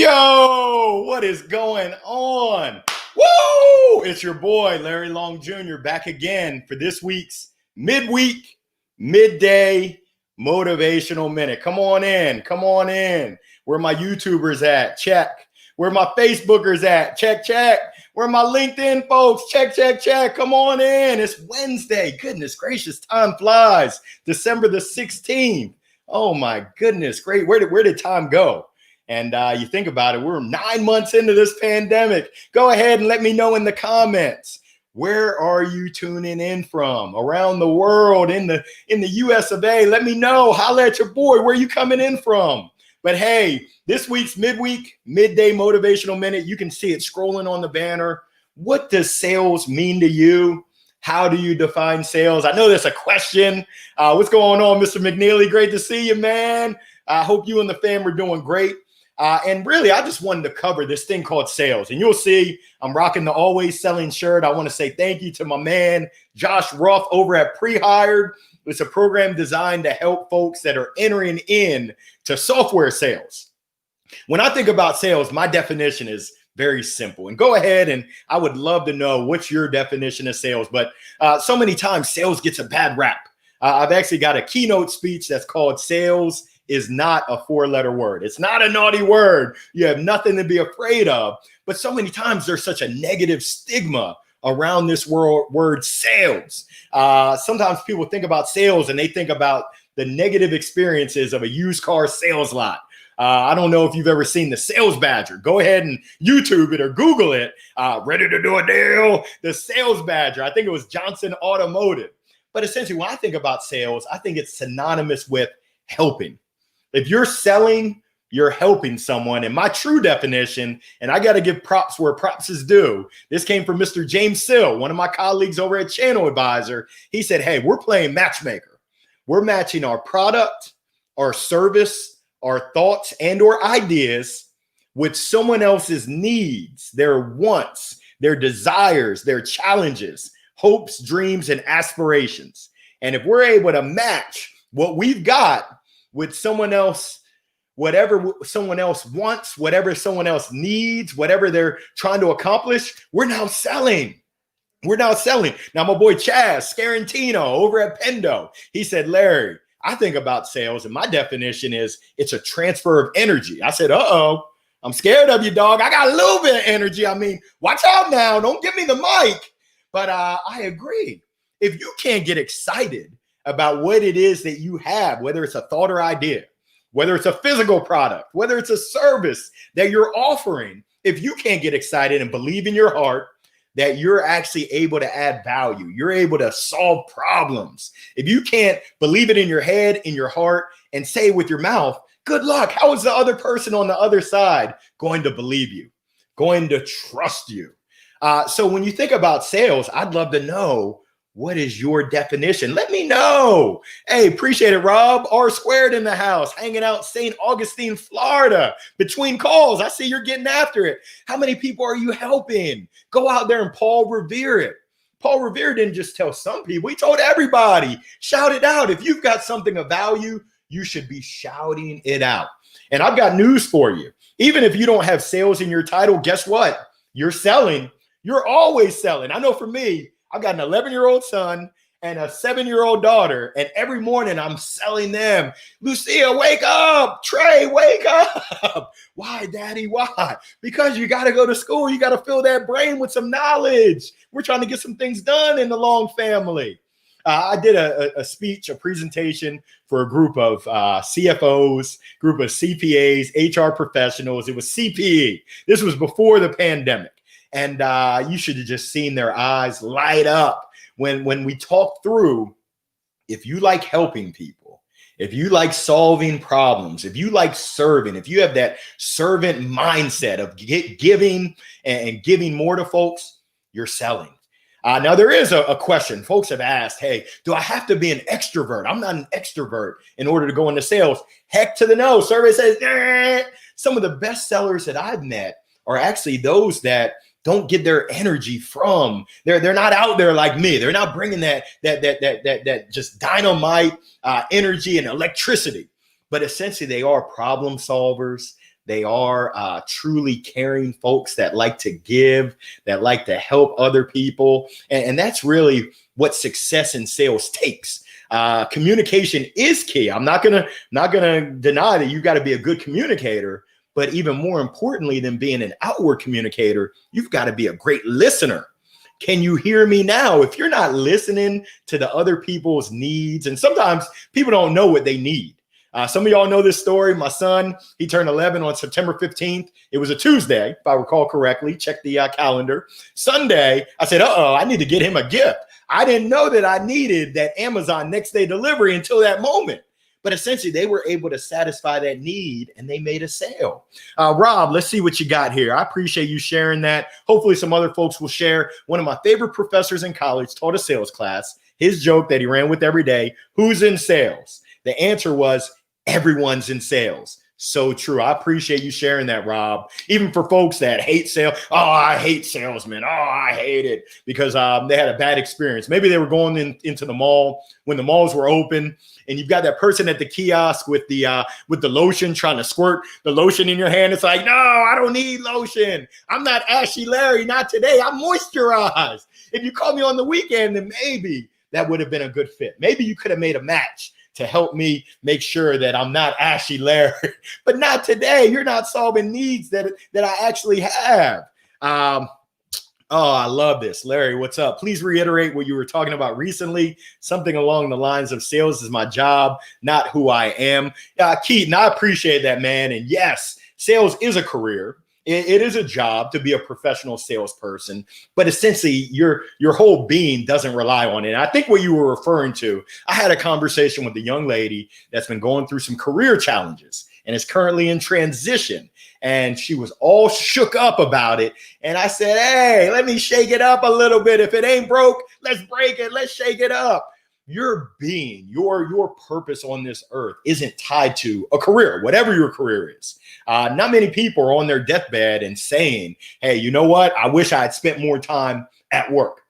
Yo, what is going on? Woo! It's your boy, Larry Long Jr., back again for this week's Midweek, Midday Motivational Minute. Come on in. Come on in. Where my YouTubers at? Check. Where my Facebookers at? Check, check. Where my LinkedIn folks? Check, check, check. Come on in. It's Wednesday. Goodness gracious, time flies. December the 16th. Oh my goodness, great. Where did time go? And you think about it, we're 9 months into this pandemic. Go ahead and let me know in the comments. Where are you tuning in from? Around the world, in the US of A. Let me know. Holla at your boy. Where you coming in from? But hey, this week's Midweek, Midday Motivational Minute, you can see it scrolling on the banner. What does sales mean to you? How do you define sales? I know that's a question. What's going on, Mr. McNeely? Great to see you, man. I hope you and the fam are doing great. And really, I just wanted to cover this thing called sales. And you'll see I'm rocking the Always Selling shirt. I want to say thank you to my man, Josh Ruff over at Pre-Hired. It's a program designed to help folks that are entering in to software sales. When I think about sales, my definition is very simple. And go ahead, and I would love to know what's your definition of sales. But so many times sales gets a bad rap. I've actually got a keynote speech that's called Sales is Not a Four-Letter Word. It's not a naughty word. You have nothing to be afraid of. But so many times there's such a negative stigma around this word sales. Sometimes people think about sales and they think about the negative experiences of a used car sales lot. I don't know if you've ever seen the Sales Badger. Go ahead and YouTube it or Google it. Ready to do a deal? The Sales Badger. I think it was Johnson Automotive. But essentially, when I think about sales, I think it's synonymous with helping. If you're selling, you're helping someone. And my true definition, and I got to give props where props is due. This came from Mr. James Sill, one of my colleagues over at Channel Advisor. He said, hey, we're playing matchmaker. We're matching our product, our service, our thoughts, and or ideas with someone else's needs, their wants, their desires, their challenges, hopes, dreams, and aspirations. And if we're able to match what we've got with someone else, whatever someone else wants, whatever someone else needs, whatever they're trying to accomplish, we're now selling. We're now selling. Now, my boy Chaz Scarantino over at FIDO, he said, Larry, I think about sales, and my definition is it's a transfer of energy. I said, uh-oh, I'm scared of you, dog. I got a little bit of energy. I mean, watch out now. Don't give me the mic. But I agree. If you can't get excited about what it is that you have, whether it's a thought or idea, whether it's a physical product, whether it's a service that you're offering, if you can't get excited and believe in your heart that you're actually able to add value, you're able to solve problems. If you can't believe it in your head, in your heart, and say with your mouth, good luck. How is the other person on the other side going to believe you, going to trust you? So when you think about sales, I'd love to know, what is your definition? Let me know. Hey, appreciate it, Rob. R Squared in the house, hanging out St. Augustine, Florida. Between calls, I see you're getting after it. How many people are you helping? Go out there and Paul Revere it. Paul Revere didn't just tell some people. He told everybody. Shout it out. If you've got something of value, you should be shouting it out. And I've got news for you. Even if you don't have sales in your title, guess what? You're selling. You're always selling. I know for me, I've got an 11-year-old son and a 7-year-old daughter, and every morning I'm selling them. Lucia, wake up. Trey, wake up. Why, Daddy? Why? Because you got to go to school. You got to fill that brain with some knowledge. We're trying to get some things done in the Long family. I did a speech, a presentation for a group of CFOs, group of CPAs, HR professionals. It was CPE. This was before the pandemic. And you should have just seen their eyes light up when we talked through, if you like helping people, if you like solving problems, if you like serving, if you have that servant mindset of giving and giving more to folks, you're selling. Now, there is a question. Folks have asked, hey, do I have to be an extrovert? I'm not an extrovert in order to go into sales. Heck to the no. Survey says, nah. Some of the best sellers that I've met are actually those that don't get their energy from. They're not out there like me. They're not bringing that just dynamite energy and electricity. But essentially, they are problem solvers. They are truly caring folks that like to give, that like to help other people. And that's really what success in sales takes. Communication is key. I'm not gonna deny that you've got to be a good communicator, but even more importantly than being an outward communicator, you've got to be a great listener. Can you hear me now? If you're not listening to the other people's needs, and sometimes people don't know what they need. Some of y'all know this story. My son, he turned 11 on September 15th. It was a Tuesday, if I recall correctly. Check the calendar. Sunday, I said, I need to get him a gift. I didn't know that I needed that Amazon next day delivery until that moment. But essentially, they were able to satisfy that need and they made a sale. Rob, let's see what you got here. I appreciate you sharing that. Hopefully some other folks will share. One of my favorite professors in college taught a sales class. His joke that he ran with every day, who's in sales? The answer was everyone's in sales. So true. I appreciate you sharing that, Rob. Even for folks that hate sales. Oh, I hate salesmen. Oh, I hate it because they had a bad experience. Maybe they were going into the mall when the malls were open, and you've got that person at the kiosk with the lotion trying to squirt the lotion in your hand. It's like, no, I don't need lotion. I'm not Ashy Larry. Not today. I'm moisturized. If you call me on the weekend, then maybe that would have been a good fit. Maybe you could have made a match to help me make sure that I'm not Ashy Larry, but not today. You're not solving needs that I actually have. Oh, I love this. Larry, what's up? Please reiterate what you were talking about recently. Something along the lines of sales is my job, not who I am. Keaton, I appreciate that, man. And yes, sales is a career. It is a job to be a professional salesperson, but essentially your whole being doesn't rely on it. And I think what you were referring to, I had a conversation with a young lady that's been going through some career challenges and is currently in transition. And she was all shook up about it. And I said, hey, let me shake it up a little bit. If it ain't broke, let's break it. Let's shake it up. Your being, your purpose on this earth isn't tied to a career, whatever your career is. Not many people are on their deathbed and saying, hey, you know what? I wish I had spent more time at work.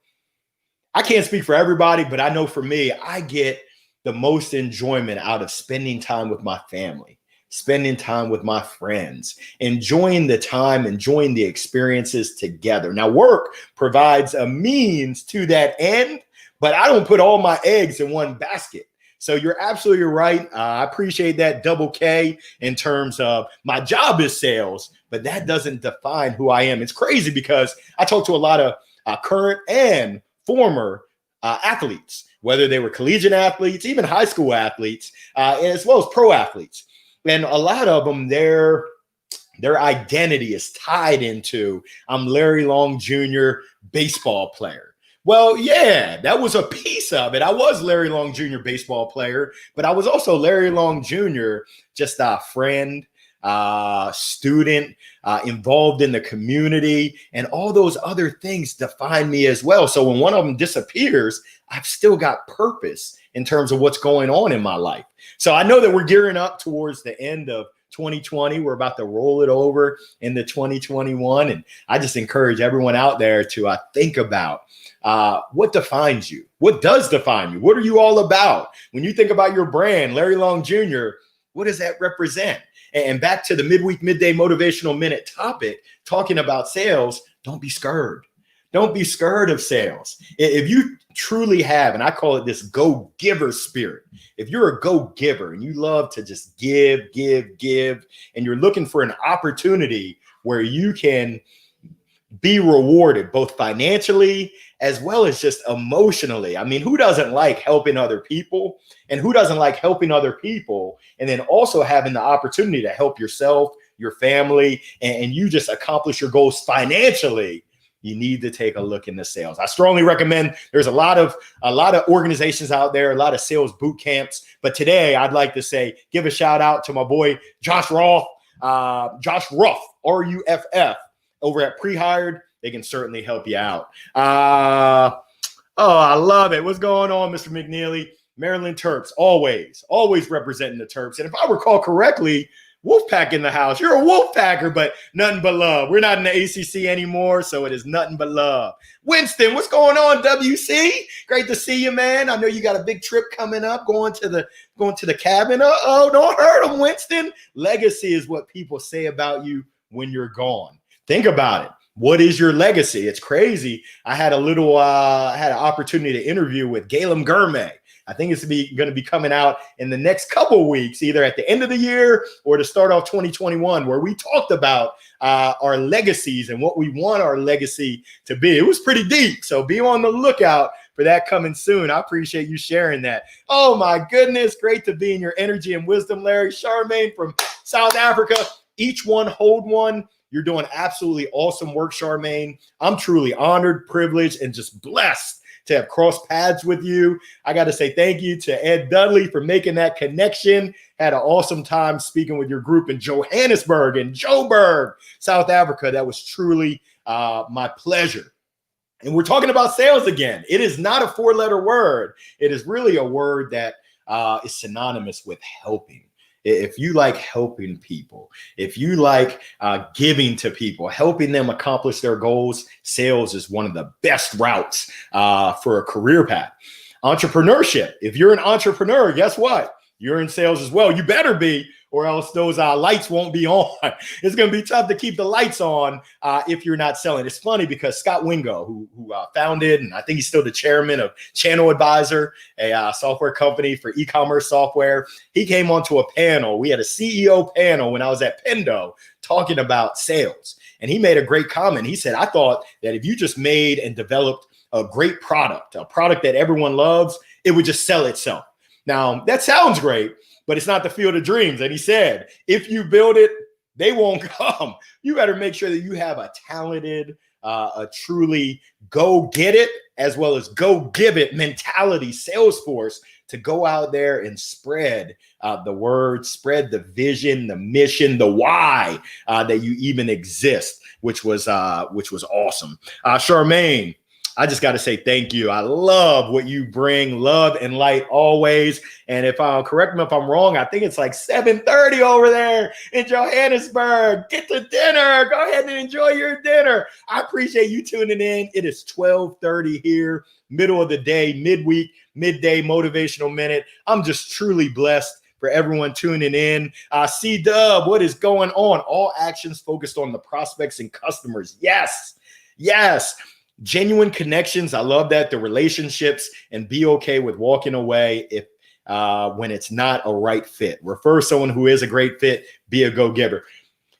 I can't speak for everybody, but I know for me, I get the most enjoyment out of spending time with my family, spending time with my friends, enjoying the time, enjoying the experiences together. Now, work provides a means to that end, but I don't put all my eggs in one basket. So you're absolutely right. I appreciate that double K in terms of my job is sales, but that doesn't define who I am. It's crazy because I talk to a lot of current and former athletes, whether they were collegiate athletes, even high school athletes, as well as pro athletes. And a lot of them, their identity is tied into, I'm Larry Long Jr., baseball player. Well, yeah, that was a piece of it. I was Larry Long Jr., baseball player, but I was also Larry Long Jr., just a friend, student, involved in the community, and all those other things define me as well. So when one of them disappears, I've still got purpose in terms of what's going on in my life. So I know that we're gearing up towards the end of 2020. We're about to roll it over into 2021. And I just encourage everyone out there to think about what defines you? What does define you? What are you all about? When you think about your brand, Larry Long Jr., what does that represent? And back to the midweek, midday motivational minute topic, talking about sales, don't be scared. Don't be scared of sales. If you truly have, and I call it this go-giver spirit, if you're a go-giver and you love to just give, and you're looking for an opportunity where you can be rewarded both financially as well as just emotionally. I mean, who doesn't like helping other people? And who doesn't like helping other people and then also having the opportunity to help yourself, your family, and you just accomplish your goals financially? You need to take a look into sales. I strongly recommend. There's a lot of organizations out there, a lot of sales boot camps. But today I'd like to say, give a shout out to my boy, Josh Ruff, R-U-F-F, over at Pre-Hired. They can certainly help you out. I love it. What's going on, Mr. McNeely? Maryland Terps, always representing the Terps. And if I recall correctly, Wolfpack in the house. You're a Wolfpacker, but nothing but love. We're not in the ACC anymore, so it is nothing but love. Winston, what's going on, WC? Great to see you, man. I know you got a big trip coming up, going to the cabin. Uh-oh, don't hurt them, Winston. Legacy is what people say about you when you're gone. Think about it. What is your legacy? It's crazy. I had an opportunity to interview with Galen Gourmet. I think it's going to be coming out in the next couple of weeks, either at the end of the year or to start off 2021, where we talked about our legacies and what we want our legacy to be. It was pretty deep, so be on the lookout for that coming soon. I appreciate you sharing that. Oh my goodness, great to be in your energy and wisdom, Larry. Charmaine from South Africa. Each one hold one. You're doing absolutely awesome work, Charmaine. I'm truly honored, privileged, and just blessed to have crossed paths with you. I got to say thank you to Ed Dudley for making that connection. Had an awesome time speaking with your group in Johannesburg and Joburg, South Africa. That was truly my pleasure. And we're talking about sales again. It is not a four-letter word. It is really a word that is synonymous with helping. If you like helping people, if you like giving to people, helping them accomplish their goals, sales is one of the best routes for a career path. Entrepreneurship. If you're an entrepreneur, guess what? You're in sales as well. You better be, or else those lights won't be on. It's going to be tough to keep the lights on if you're not selling. It's funny because Scott Wingo, who founded, and I think he's still the chairman of Channel Advisor, a software company for e-commerce software, he came onto a panel. We had a CEO panel when I was at FIDO talking about sales. And he made a great comment. He said, I thought that if you just made and developed a great product, a product that everyone loves, it would just sell itself. Now, that sounds great, but it's not the field of dreams. And he said, if you build it, they won't come. You better make sure that you have a talented, a truly go get it, as well as go give it mentality, sales force to go out there and spread the word, spread the vision, the mission, the why that you even exist, which was awesome. Charmaine, I just got to say thank you. I love what you bring, love and light always. And if correct me if I'm wrong, I think it's like 7:30 over there in Johannesburg. Get to dinner. Go ahead and enjoy your dinner. I appreciate you tuning in. It is 12:30 here, middle of the day, midweek, midday motivational minute. I'm just truly blessed for everyone tuning in. C-Dub, what is going on? All actions focused on the prospects and customers. Yes, yes. Genuine connections. I love that. The relationships, and be okay with walking away if when it's not a right fit. Refer someone who is a great fit. Be a go-giver.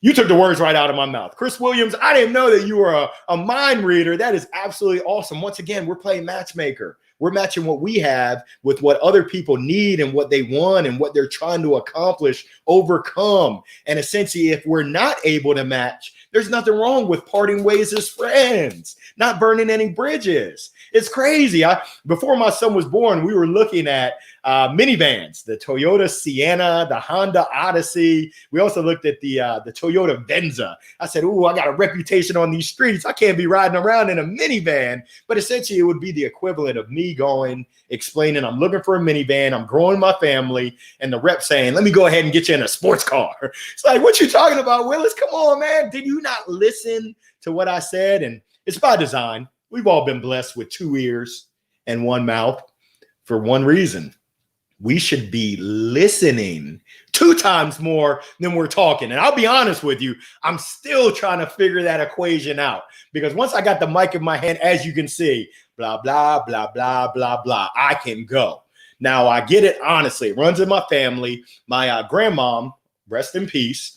You took the words right out of my mouth. Chris Williams, I didn't know that you were a mind reader. That is absolutely awesome. Once again, we're playing matchmaker. We're matching what we have with what other people need and what they want and what they're trying to accomplish, overcome. And essentially, if we're not able to match, there's nothing wrong with parting ways as friends, not burning any bridges. It's crazy. Before my son was born, we were looking at minivans, the Toyota Sienna, the Honda Odyssey. We also looked at the Toyota Venza. I said, ooh, I got a reputation on these streets. I can't be riding around in a minivan. But essentially, it would be the equivalent of me going, explaining, I'm looking for a minivan. I'm growing my family. And the rep saying, let me go ahead and get you in a sports car. It's like, what you talking about, Willis? Come on, man. Did you not listen to what I said? And it's by design. We've all been blessed with 2 ears and 1 mouth for one reason. We should be listening 2 times more than we're talking. And I'll be honest with you, I'm still trying to figure that equation out, because once I got the mic in my hand, as you can see, blah, blah, blah, blah, blah, blah, I can go. Now, I get it, honestly. It runs in my family. My grandmom, rest in peace,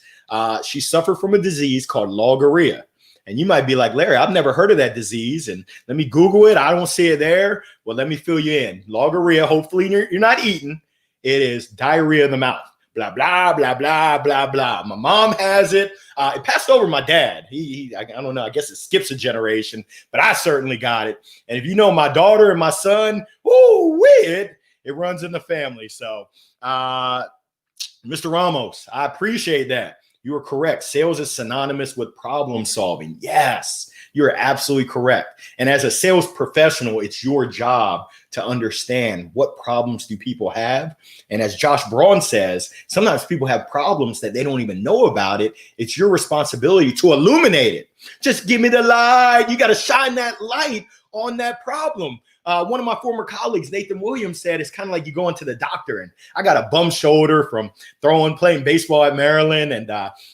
she suffered from a disease called logorrhea. And you might be like, Larry, I've never heard of that disease. And let me Google it. I don't see it there. Well, let me fill you in. Logorrhea, hopefully you're not eating. It is diarrhea in the mouth. Blah, blah, blah, blah, blah, blah. My mom has it. It passed over my dad. I don't know. I guess it skips a generation, but I certainly got it. And if you know my daughter and my son, it runs in the family. So, Mr. Ramos, I appreciate that. You are correct. Sales is synonymous with problem solving. Yes, you're absolutely correct. And as a sales professional, it's your job to understand what problems do people have. And as Josh Braun says, sometimes people have problems that they don't even know about it. It's your responsibility to illuminate it. Just give me the light. You got to shine that light on that problem. One of my former colleagues, Nathan Williams, said it's kind of like you going to the doctor, and I got a bum shoulder from playing baseball at Maryland. And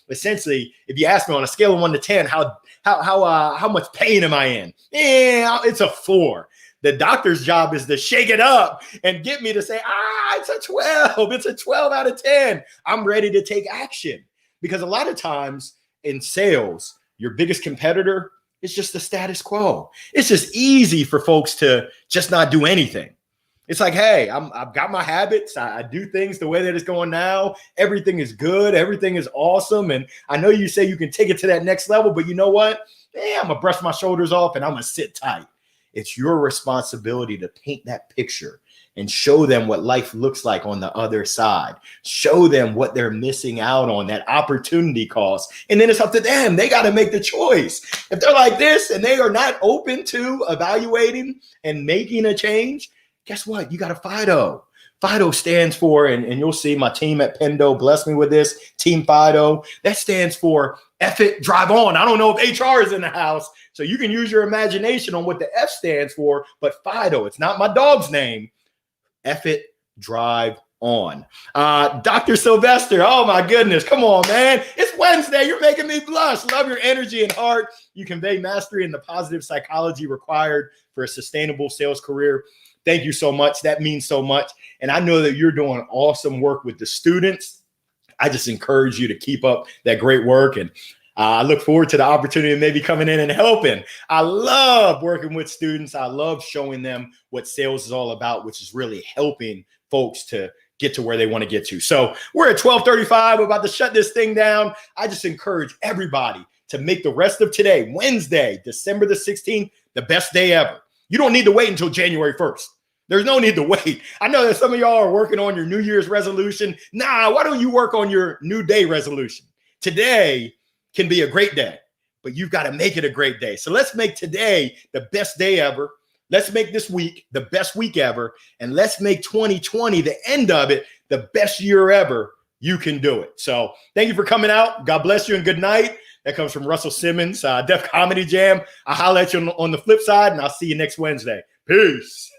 essentially, if you ask me on a scale of 1 to 10, how much pain am I in? Yeah, it's a 4. The doctor's job is to shake it up and get me to say, it's a 12. It's a 12 out of 10. I'm ready to take action. Because a lot of times in sales, your biggest competitor is just the status quo. It's just easy for folks to just not do anything. It's like, hey, I've got my habits. I do things the way that it's going now. Everything is good. Everything is awesome. And I know you say you can take it to that next level, but you know what? I'm going to brush my shoulders off and I'm going to sit tight. It's your responsibility to paint that picture and show them what life looks like on the other side. Show them what they're missing out on, that opportunity cost. And then it's up to them. They got to make the choice. If they're like this and they are not open to evaluating and making a change, guess what? You got a FIDO. FIDO stands for, and you'll see my team at FIDO bless me with this, Team FIDO. That stands for F it, drive on. I don't know if HR is in the house, so you can use your imagination on what the F stands for, but FIDO, it's not my dog's name. F it, drive on. Dr. Sylvester, oh my goodness, come on, man. It's Wednesday. You're making me blush. Love your energy and heart. You convey mastery in the positive psychology required for a sustainable sales career. Thank you so much. That means so much. And I know that you're doing awesome work with the students. I just encourage you to keep up that great work. And I look forward to the opportunity of maybe coming in and helping. I love working with students. I love showing them what sales is all about, which is really helping folks to get to where they want to get to. So we're at 12:35. We're about to shut this thing down. I just encourage everybody to make the rest of today, Wednesday, December the 16th, the best day ever. You don't need to wait until January 1st. There's no need to wait. I know that some of y'all are working on your New Year's resolution. Nah, why don't you work on your new day resolution? Today can be a great day, but you've got to make it a great day. So let's make today the best day ever. Let's make this week the best week ever. And let's make 2020, the end of it, the best year ever. You can do it. So thank you for coming out. God bless you and good night. That comes from Russell Simmons, Def Comedy Jam. I'll holler at you on the flip side, and I'll see you next Wednesday. Peace.